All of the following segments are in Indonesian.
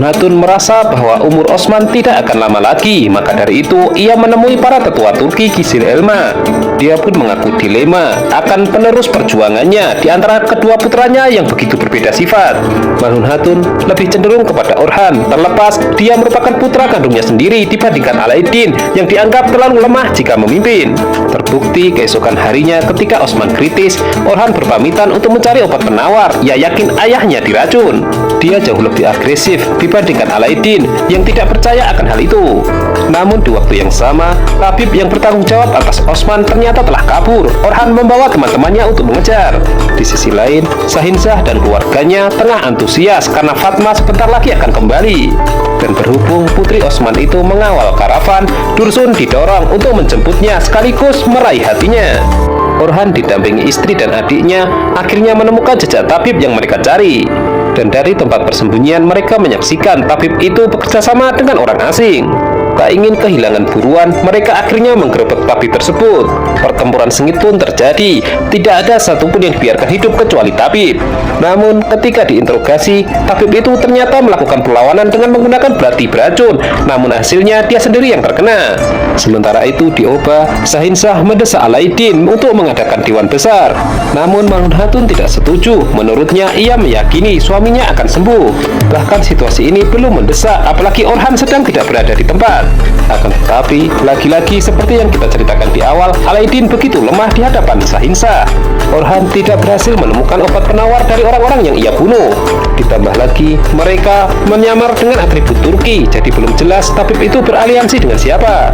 Hatun merasa bahwa umur Osman tidak akan lama lagi. Maka dari itu ia menemui para tetua Turki Kizil Elma. Dia pun mengaku dilema akan penerus perjuangannya di antara kedua putranya yang begitu berbeda sifat. Mamun Hatun lebih cenderung kepada Orhan, terlepas dia merupakan putra kandungnya sendiri dibandingkan Alauddin yang dianggap terlalu lemah jika memimpin. Terbukti keesokan harinya ketika Osman kritis, Orhan berpamitan untuk mencari obat penawar. Ia yakin ayahnya diracun. Dia jauh lebih agresif dibandingkan Alauddin yang tidak percaya akan hal itu. Namun di waktu yang sama, tabib yang bertanggung jawab atas Osman ternyata telah kabur. Orhan membawa teman-temannya untuk mengejar. Di sisi lain, Sahinzah dan keluarganya tengah antusias karena Fatma sebentar lagi akan kembali. Dan berhubung putri Osman itu mengawal karavan, Dursun didorong untuk menjemputnya sekaligus meraih hatinya. Orhan didampingi istri dan adiknya akhirnya menemukan jejak tabib yang mereka cari. Dan dari tempat persembunyian mereka menyaksikan tabib itu bekerja sama dengan orang asing. Tak ingin kehilangan buruan, mereka akhirnya menggerebek tabib tersebut. Pertempuran sengit pun terjadi. Tidak ada satupun yang dibiarkan hidup kecuali tabib. Namun ketika diinterogasi, tabib itu ternyata melakukan perlawanan dengan menggunakan belati beracun. Namun hasilnya dia sendiri yang terkena. Sementara itu di Oba, Sahinzah mendesak Alauddin untuk mengadakan dewan besar. Namun Mamun Hatun tidak setuju. Menurutnya ia meyakini suaminya akan sembuh. Bahkan situasi ini belum mendesak, apalagi Orhan sedang tidak berada di tempat. Akan tetapi, lagi-lagi seperti yang kita ceritakan di awal, Alauddin begitu lemah di hadapan Sahinzah. Orhan tidak berhasil menemukan obat penawar dari orang-orang yang ia bunuh. Ditambah lagi, mereka menyamar dengan atribut Turki, jadi belum jelas tabib itu beraliansi dengan siapa.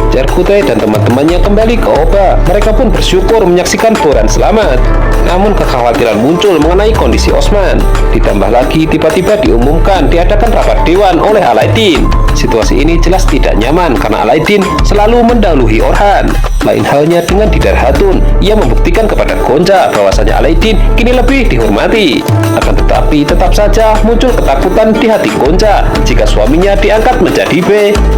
Cerkutai dan teman-temannya kembali ke Oba. Mereka pun bersyukur menyaksikan Boran selamat. Namun kekhawatiran muncul mengenai kondisi Osman. Ditambah lagi tiba-tiba diumumkan diadakan rapat dewan oleh Alauddin. Situasi ini jelas tidak nyaman karena Alauddin selalu mendahului Orhan. Lain halnya dengan Didar Hatun, ia membuktikan kepada Gonca bahwasanya Alauddin kini lebih dihormati. Akan tetapi tetap saja muncul ketakutan di hati Gonca jika suaminya diangkat menjadi B.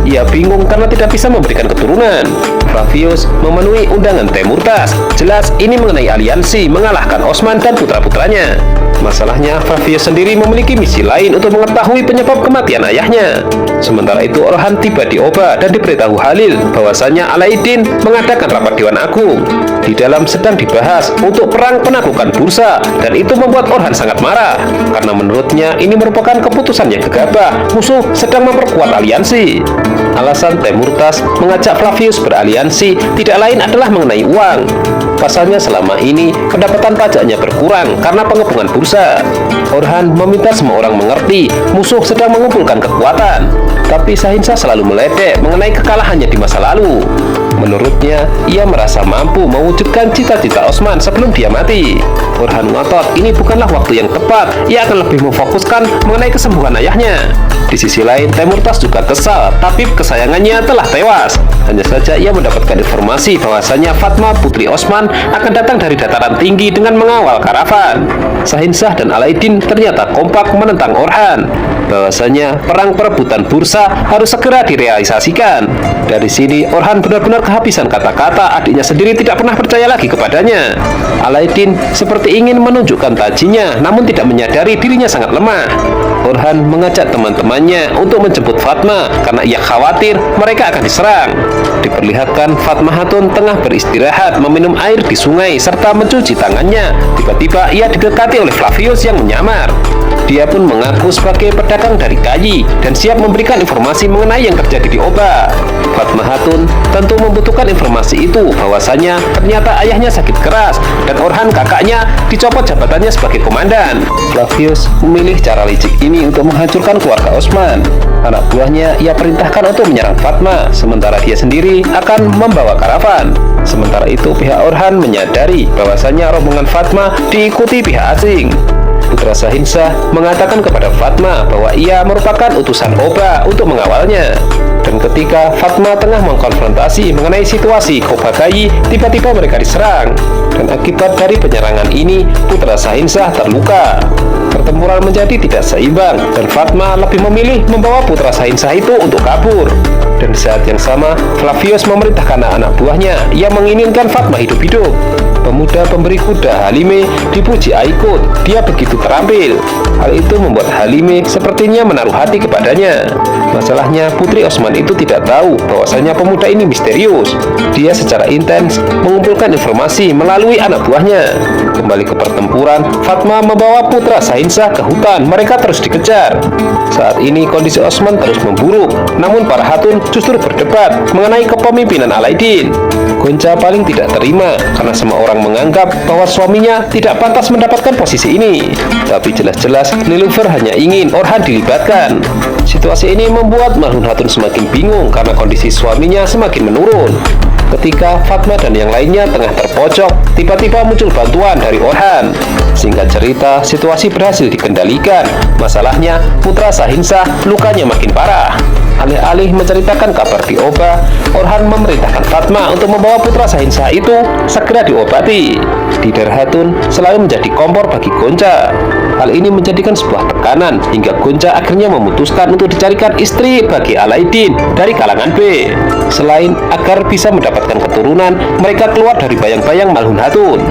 Ia bingung karena tidak bisa memberikan keturunan. Flavius memenuhi undangan Temurtas. Jelas ini mengenai aliansi mengalahkan Osman dan putra-putranya. Masalahnya, Flavius sendiri memiliki misi lain untuk mengetahui penyebab kematian ayahnya. Sementara itu, Orhan tiba di Oba dan diberitahu Halil bahwasanya Alauddin mengadakan rapat Dewan Agung. Di dalam sedang dibahas untuk perang penaklukan Bursa, dan itu membuat Orhan sangat marah karena menurutnya ini merupakan keputusan yang gegabah. Musuh sedang memperkuat aliansi. Alasan Temurtas mengajak Flavius beraliansi tidak lain adalah mengenai uang. Pasalnya selama ini pendapatan pajaknya berkurang karena pengepungan bursa. Orhan meminta semua orang mengerti musuh sedang mengumpulkan kekuatan. Tapi Sahinzah selalu meledek mengenai kekalahannya di masa lalu. Menurutnya, ia merasa mampu mewujudkan cita-cita Osman sebelum dia mati. Orhan ngotot ini bukanlah waktu yang tepat. Ia akan lebih memfokuskan mengenai kesembuhan ayahnya. Di sisi lain, Temurtas juga kesal, tabib kesayangannya telah tewas. Hanya saja ia mendapatkan informasi bahwasanya Fatma putri Osman akan datang dari dataran tinggi dengan mengawal karavan. Sahinzah dan Alauddin ternyata kompak menentang Orhan, bahwasanya perang perebutan bursa harus segera direalisasikan. Dari sini Orhan benar-benar kehabisan kata-kata. Adiknya sendiri tidak pernah percaya lagi kepadanya. Alauddin seperti ingin menunjukkan tajinya, namun tidak menyadari dirinya sangat lemah. Orhan mengajak teman-temannya untuk menjemput Fatma karena ia khawatir mereka akan diserang. Diperlihatkan Fatma Hatun tengah beristirahat meminum air di sungai serta mencuci tangannya. Tiba-tiba ia didekati oleh Flavius yang menyamar. Dia pun mengaku sebagai pedagang dari Kayi dan siap memberikan informasi mengenai yang terjadi di Oba. Fatma Hatun tentu membutuhkan informasi itu bahwasanya ternyata ayahnya sakit keras dan Orhan kakaknya dicopot jabatannya sebagai komandan. Flavius memilih cara licik ini untuk menghancurkan keluarga Osman. Anak buahnya ia perintahkan untuk menyerang Fatma, sementara dia sendiri akan membawa karavan. Sementara itu pihak Orhan menyadari bahwasanya rombongan Fatma diikuti pihak asing. Putra Sahinzah mengatakan kepada Fatma bahwa ia merupakan utusan Oba untuk mengawalnya. Dan ketika Fatma tengah mengkonfrontasi mengenai situasi Oba Kayi, tiba-tiba mereka diserang. Dan akibat dari penyerangan ini, Putra Sahinzah terluka. Pertempuran menjadi tidak seimbang dan Fatma lebih memilih membawa Putra Sahinzah itu untuk kabur. Dan di saat yang sama, Flavius memerintahkan anak-anak buahnya. Ia menginginkan Fatma hidup-hidup. Pemuda pemberi kuda Halime dipuji Aikut, dia begitu terampil. Hal itu membuat Halime sepertinya menaruh hati kepadanya. Masalahnya Putri Osman itu tidak tahu bahwasanya pemuda ini misterius. Dia secara intens mengumpulkan informasi melalui anak buahnya. Kembali ke pertempuran, Fatma membawa putra Sahinsah ke hutan. Mereka terus dikejar. Saat ini kondisi Osman terus memburuk, namun para hatun justru berdebat mengenai kepemimpinan Alaidin. Gonca paling tidak terima karena semua orang menganggap bahwa suaminya tidak pantas mendapatkan posisi ini. Tapi jelas-jelas Nilufer hanya ingin Orhan dilibatkan. Situasi ini membuat Malhun Hatun semakin bingung karena kondisi suaminya semakin menurun. Ketika Fatma dan yang lainnya tengah terpojok, tiba-tiba muncul bantuan dari Orhan. Singkat cerita, situasi berhasil dikendalikan. Masalahnya, putra Sahinsah lukanya makin parah. Alih-alih menceritakan kabar di Oba, Orhan memerintahkan Fatma untuk membawa putra Sahinsah itu segera diobati. Didar Hatun selalu menjadi kompor bagi Gonca. Hal ini menjadikan sebuah tekanan hingga Gonca akhirnya memutuskan untuk dicarikan istri bagi Alaidin dari kalangan B. Selain agar bisa mendapatkan keturunan, mereka keluar dari bayang-bayang Malhun Hatun.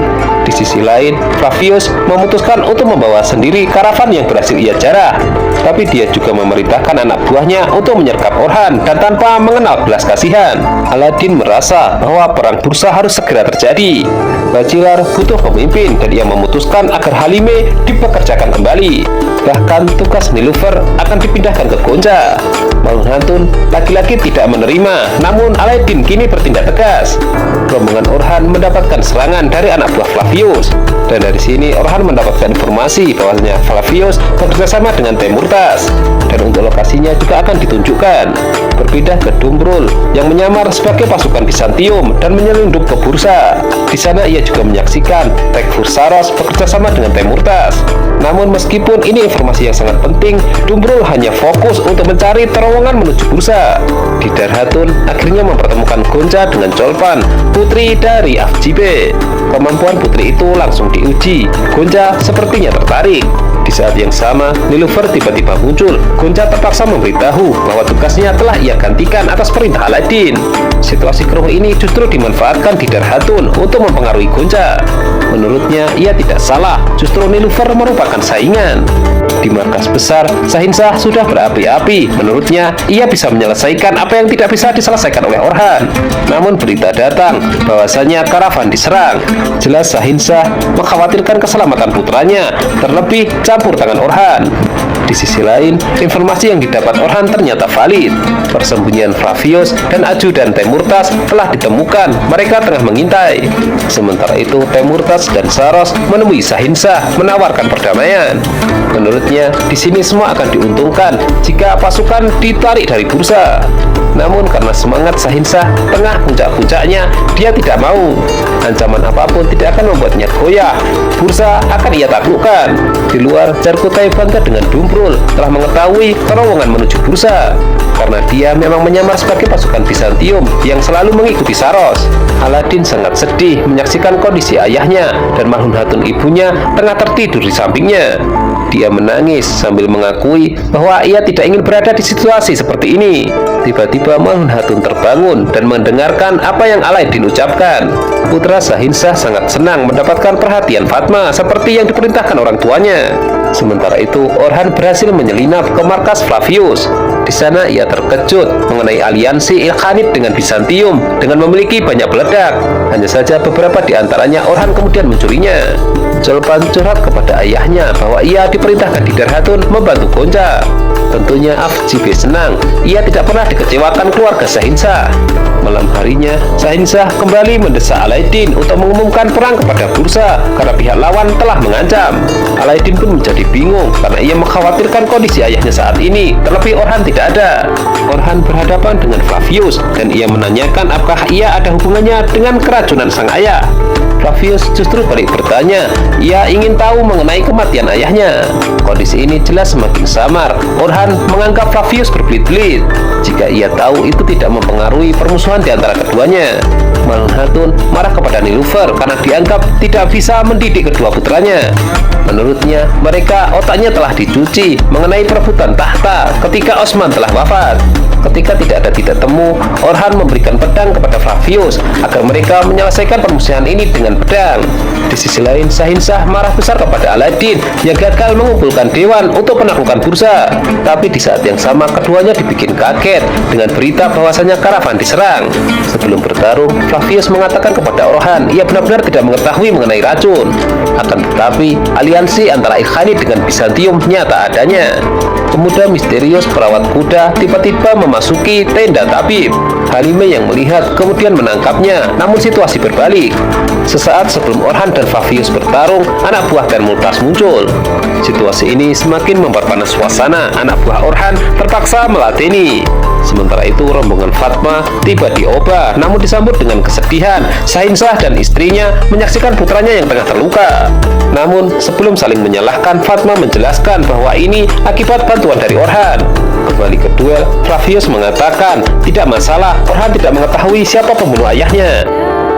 Di sisi lain, Flavius memutuskan untuk membawa sendiri karavan yang berhasil ia jarah. Tapi dia juga memerintahkan anak buahnya untuk menyergap Orhan dan tanpa mengenal belas kasihan. Aladin merasa bahwa perang bursa harus segera terjadi. Bajilar butuh pemimpin dan ia memutuskan agar Halime dipekerjakan kembali. Bahkan tugas Nilufer akan dipindahkan ke Gonca. Malhun Hatun lagi-lagi tidak menerima, namun Alaidin kini bertindak tegas. Rombongan Orhan mendapatkan serangan dari anak buah Flavius, dan dari sini Orhan mendapatkan informasi bahwasanya Flavius bekerjasama dengan Temurtas, dan untuk lokasinya juga akan ditunjukkan. Berpindah ke Dumbrul yang menyamar sebagai pasukan Bizantium dan menyelundup ke Bursa. Di sana ia juga menyaksikan Tekfur Saros bekerjasama dengan Temurtas. Namun meskipun ini informasi yang sangat penting, Dumbrul hanya fokus untuk mencari terowongan menuju Bursa. Didar Hatun akhirnya mempertemukan Gonca dengan Colpan, putri dari Afjibe. Kemampuan putri itu langsung diuji. Gonca sepertinya tertarik. Di saat yang sama, Nilufer tiba-tiba muncul. Gonca terpaksa memberitahu bahwa tugasnya telah ia gantikan atas perintah Alaidin. Situasi keruh ini justru dimanfaatkan Didar Hatun untuk mempengaruhi Gonca. Menurutnya, ia tidak salah. Justru Nilufer merupakan saingan. Di markas besar, Sahinsah sudah berapi-api. Menurutnya, ia bisa menyelesaikan apa yang tidak bisa diselesaikan oleh Orhan. Namun berita datang bahwasanya karavan diserang. Jelas Sahinsah mengkhawatirkan keselamatan putranya, terlebih campur tangan Orhan. Di sisi lain, informasi yang didapat Orhan ternyata valid. Persembunyian Flavius dan ajudan Temurtas telah ditemukan. Mereka tengah mengintai. Sementara itu, Temurtas dan Saros menemui Sahinsah menawarkan perdamaian. Menurutnya, di sini semua akan diuntungkan jika pasukan ditarik dari Bursa. Namun karena semangat Sahinsah tengah puncak-puncaknya, dia tidak mau. Ancaman apapun tidak akan membuatnya goyah. Bursa akan ia taklukkan. Di luar, Jarkutai bangga dengan Dumbrul telah mengetahui terowongan menuju Bursa, karena dia memang menyamar sebagai pasukan Bizantium yang selalu mengikuti Saros. Aladin sangat sedih menyaksikan kondisi ayahnya dan Malhun Hatun ibunya tengah tertidur di sampingnya. Dia menangis sambil mengakui bahwa ia tidak ingin berada di situasi seperti ini. Tiba-tiba Malhun Hatun terbangun dan mendengarkan apa yang Alaidin ucapkan. Putra Sahinsah sangat senang mendapatkan perhatian Fatma seperti yang diperintahkan orang tuanya. Sementara itu, Orhan berhasil menyelinap ke markas Flavius. Di sana ia terkejut mengenai aliansi Ilkhanid dengan Bizantium dengan memiliki banyak peledak. Hanya saja beberapa di antaranya Orhan kemudian mencurinya. Colpan curhat kepada ayahnya bahwa ia diperintahkan Didar Hatun membantu Gonca. Tentunya Afjibe senang. Ia tidak pernah dikecewakan keluarga Sahinsah. Malam harinya, Sahinsah kembali mendesak Alaidin untuk mengumumkan perang kepada Bursa karena pihak lawan telah mengancam. Alaidin pun menjadi bingung karena ia mengkhawatirkan kondisi ayahnya saat ini, terlebih Orhan tidak ada. Orhan berhadapan dengan Flavius dan ia menanyakan apakah ia ada hubungannya dengan keracunan sang ayah. Flavius justru balik bertanya, ia ingin tahu mengenai kematian ayahnya. Kondisi ini jelas semakin samar. Orhan menganggap Flavius berbelit-belit. Jika ia tahu itu tidak mempengaruhi permusuhan di antara keduanya. Malhun Hatun marah kepada Nilufer karena dianggap tidak bisa mendidik kedua putranya. Menurutnya, mereka otaknya telah dicuci mengenai perebutan tahta ketika Osman telah wafat. Ketika tidak ada titik temu, Orhan memberikan pedang kepada Flavius agar mereka menyelesaikan permusuhan ini dengan dengan pedang. Di sisi lain, Sahinsah marah besar kepada Aladdin yang gagal mengumpulkan dewan untuk menaklukkan bursa. Tapi di saat yang sama, keduanya dibikin kaget dengan berita bahwasanya karavan diserang. Sebelum bertarung, Flavius mengatakan kepada Orhan ia benar-benar tidak mengetahui mengenai racun. Akan tetapi, aliansi antara Ilkhanid dengan Bizantium nyata adanya. Pemuda misterius perawat kuda tiba-tiba memasuki tenda tabib. Halime yang melihat kemudian menangkapnya, namun situasi berbalik. Sesaat sebelum Orhan dan Flavius bertarung, anak buah Teimuraz muncul. Situasi ini semakin memperpanas suasana. Anak buah Orhan terpaksa meladeni. Sementara itu, rombongan Fatma tiba di Oba, namun disambut dengan kesedihan. Sahinsah dan istrinya menyaksikan putranya yang tengah terluka. Namun, sebelum saling menyalahkan, Fatma menjelaskan bahwa ini akibat bantuan dari Orhan. Kembali ke duel, Flavius mengatakan tidak masalah, Orhan tidak mengetahui siapa pembunuh ayahnya.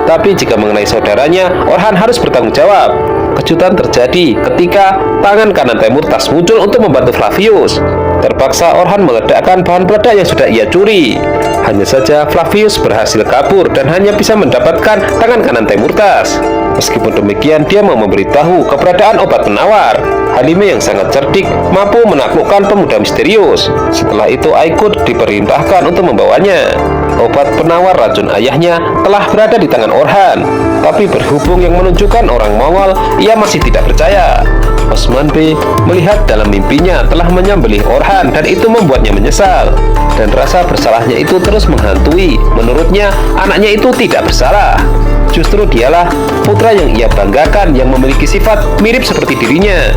Tapi jika mengenai saudaranya, Orhan harus bertanggung jawab. Kejutan terjadi ketika tangan kanan Teimuraz muncul untuk membantu Flavius. Terpaksa Orhan meledakkan bahan peledak yang sudah ia curi. Hanya saja Flavius berhasil kabur dan hanya bisa mendapatkan tangan kanan Teimuraz. Meskipun demikian, dia mau memberitahu keberadaan obat penawar. Halime yang sangat cerdik mampu menaklukkan pemuda misterius. Setelah itu, Aykut diperintahkan untuk membawanya. Obat penawar racun ayahnya telah berada di tangan Orhan. Tapi berhubung yang menunjukkan orang Mongol, ia masih tidak percaya. Osman Bey melihat dalam mimpinya telah menyembelih Orhan dan itu membuatnya menyesal. Dan rasa bersalahnya itu terus menghantui. Menurutnya, anaknya itu tidak bersalah. Justru dialah putra yang ia banggakan yang memiliki sifat mirip seperti dirinya.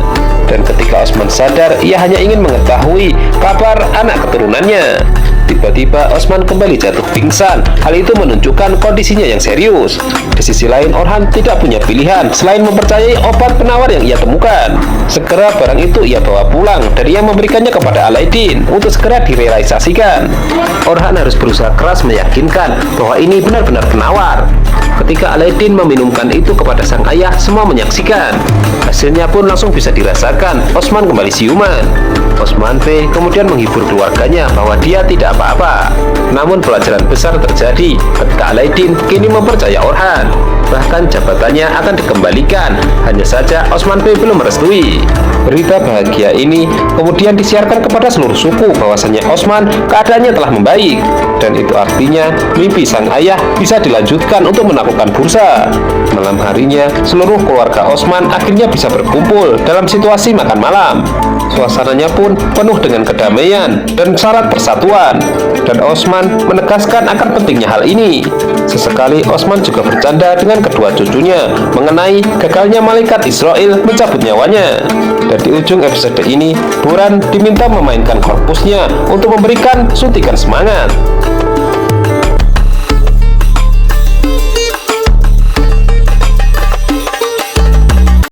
Dan ketika Osman sadar, ia hanya ingin mengetahui kabar anak keturunannya. Tiba-tiba Osman kembali jatuh pingsan. Hal itu menunjukkan kondisinya yang serius. Di sisi lain, Orhan tidak punya pilihan selain mempercayai obat penawar yang ia temukan. Segera barang itu ia bawa pulang dan ia memberikannya kepada Aladdin untuk segera direalisasikan. Orhan harus berusaha keras meyakinkan bahwa ini benar-benar penawar. Ketika Aladdin meminumkan itu kepada sang ayah, semua menyaksikan. Hasilnya pun langsung bisa dirasakan. Osman kembali siuman. Osman Bey kemudian menghibur keluarganya bahwa dia tidak apa-apa. Namun pelajaran besar terjadi ketika Aladdin kini mempercaya Orhan. Bahkan jabatannya akan dikembalikan. Hanya saja Osman Bey belum merestui. Berita bahagia ini kemudian disiarkan kepada seluruh suku bahwasanya Osman keadaannya telah membaik. Dan itu artinya mimpi sang ayah bisa dilanjutkan untuk menaklukkan bursa. Malam harinya, seluruh keluarga Osman akhirnya bisa berkumpul dalam situasi makan malam. Suasananya pun penuh dengan kedamaian dan syarat persatuan. Dan Osman menegaskan akan pentingnya hal ini. Sesekali Osman juga bercanda dengan kedua cucunya mengenai gagalnya malaikat Israel mencabut nyawanya. Dan di ujung episode ini, Buran diminta memainkan korpusnya untuk memberikan suntikan semangat.